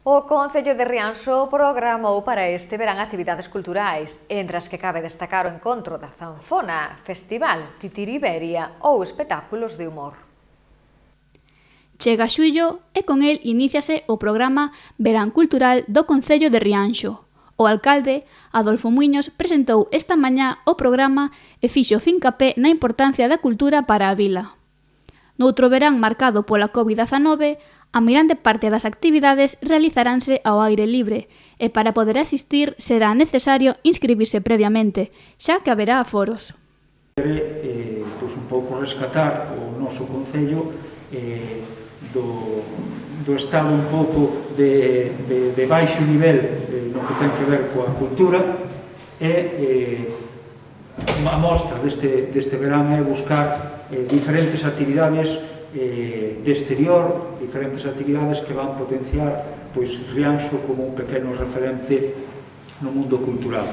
O Concello de Rianxo programou para este verán actividades culturais, entre as que cabe destacar o encontro da Zanfona, festival, titiriberia ou espectáculos de humor. Chega xullo e con el iníciase o programa Verán Cultural do Concello de Rianxo. O alcalde, Adolfo Muiños, presentou esta mañá o programa e fixo fincapé na importancia da cultura para a vila. Noutro verán marcado pola COVID-19, a meirande parte das actividades realizaranse ao aire libre e para poder asistir será necesario inscribirse previamente, xa que haberá aforos. Un pouco rescatar o noso Concello do estado un pouco de baixo nivel no que ten que ver coa cultura e a mostra deste verán é buscar diferentes actividades de exterior, diferentes actividades que van potenciar Rianxo como un pequeno referente no mundo cultural.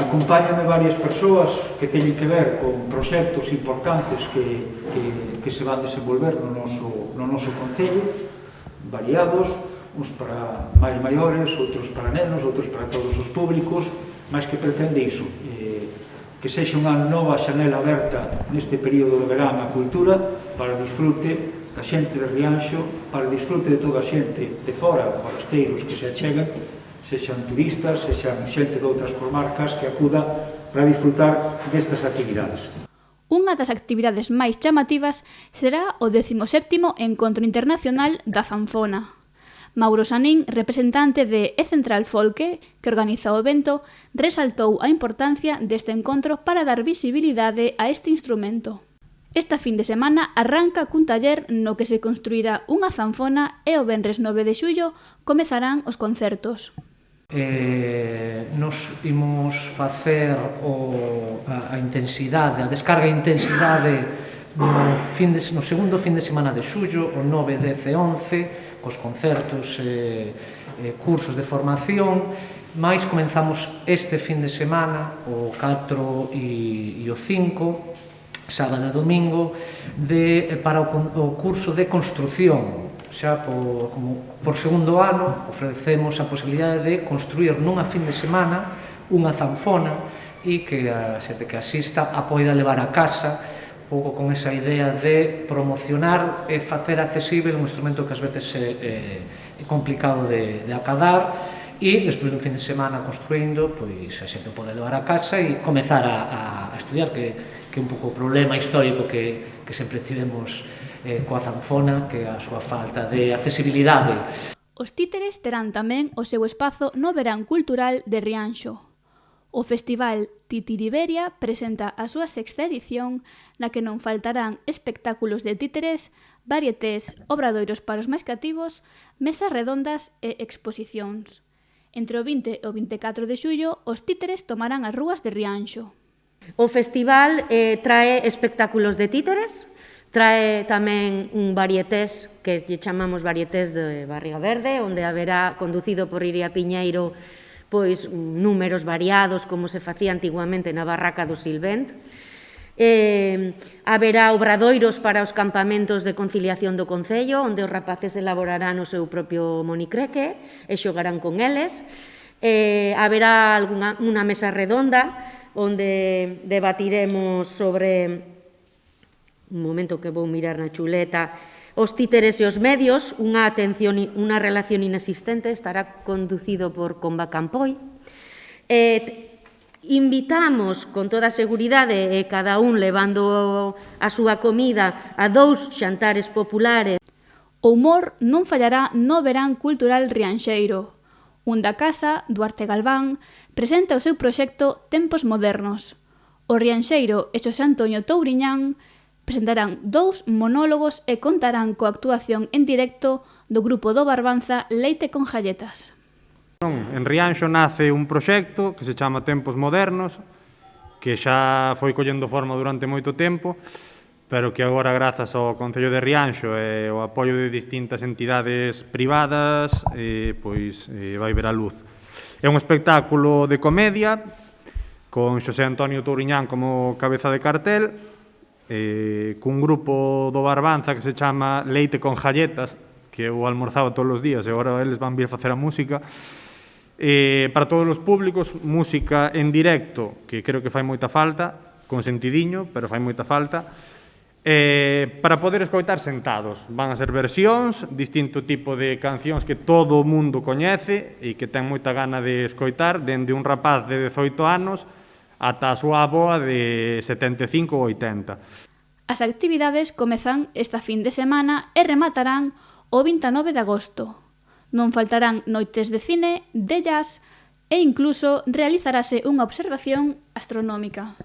Acompáñame varias persoas que teñen que ver con proxectos importantes que se van desenvolver no noso Concello, variados, uns para máis maiores, outros para nenos, outros para todos os públicos, mas que pretende iso, que sexa unha nova xanela aberta neste período de verán a cultura para disfrute da xente de Rianxo, para disfrute de toda a xente de fora, forasteiros que se achegan, sexan turistas, sexan xente de outras comarcas que acuda para disfrutar destas actividades. Unha das actividades máis chamativas será o 17º Encontro Internacional da Zanfona. Mauro Sanín, representante de E Central Folque, que organiza o evento, resaltou a importancia deste encontro para dar visibilidade a este instrumento. Esta fin de semana arranca cun taller no que se construirá unha zanfona e o venres 9 de xullo comezarán os concertos. Nos imos facer a intensidade, a descarga e intensidade no segundo fin de semana de xullo, o 9, 10 e 11, cos concertos e cursos de formación, mais comenzamos este fin de semana, o 4 e o 5, sábado e domingo, para o curso de construción. Xa por segundo ano ofrecemos a posibilidade de construir nunha fin de semana unha zanfona e que a xente que asista a poida levar a casa, un pouco con esa idea de promocionar e facer accesible un instrumento que ás veces é complicado de acadar, e despois dun fin de semana construindo, pois a xente pode levar a casa e comezar a estudiar, que é un pouco o problema histórico que sempre tivemos coa zanfona, que é a súa falta de accesibilidade. Os títeres terán tamén o seu espazo no Verán Cultural de Rianxo. O Festival Titiriberia presenta a súa sexta edición, na que non faltarán espectáculos de títeres, varietés, obradoiros para os máis cativos, mesas redondas e exposicións. Entre o 20 e o 24 de xullo, os títeres tomarán as rúas de Rianxo. O festival trae espectáculos de títeres, trae tamén un varietés, que lle chamamos varietés de Barriga Verde, onde haberá, conducido por Iria Piñeiro, pois números variados, como se facía antiguamente na barraca do Silvent. Haberá obradoiros para os campamentos de conciliación do Concello, onde os rapaces elaborarán o seu propio monicreque e xogarán con eles. Haberá unha mesa redonda, onde debatiremos sobre, un momento que vou mirar na chuleta, os títeres e os medios, unha relación inexistente, estará conducido por Comba Campoy. Invitamos, con toda a seguridade, cada un levando a súa comida, a 2 xantares populares. O humor non fallará no Verán Cultural Rianxeiro. Un da casa, Duarte Galván, presenta o seu proxecto Tempos Modernos. O rianxeiro e Xosé Antonio Touriñán presentarán 2 monólogos e contarán coa actuación en directo do grupo do Barbanza Leite con Galletas. En Rianxo nace un proxecto que se chama Tempos Modernos, que xa foi collendo forma durante moito tempo, pero que agora, grazas ao Concello de Rianxo e ao apoio de distintas entidades privadas, vai ver a luz. É un espectáculo de comedia, con Xosé Antonio Touriñán como cabeza de cartel, cun grupo do Barbanza que se chama Leite con Galletas, que que eu almorzaba todos os días e agora eles van vir facer a música. Para todos os públicos, música en directo, que creo que fai moita falta, con sentidiño, pero fai moita falta. Para poder escoitar sentados. Van a ser versións, distinto tipo de cancións que todo o mundo coñece e que ten moita gana de escoitar, dende un rapaz de 18 anos ata a súa avoa de 75 ou 80. As actividades comezan esta fin de semana e rematarán o 29 de agosto. Non faltarán noites de cine, de jazz e incluso realizarase unha observación astronómica.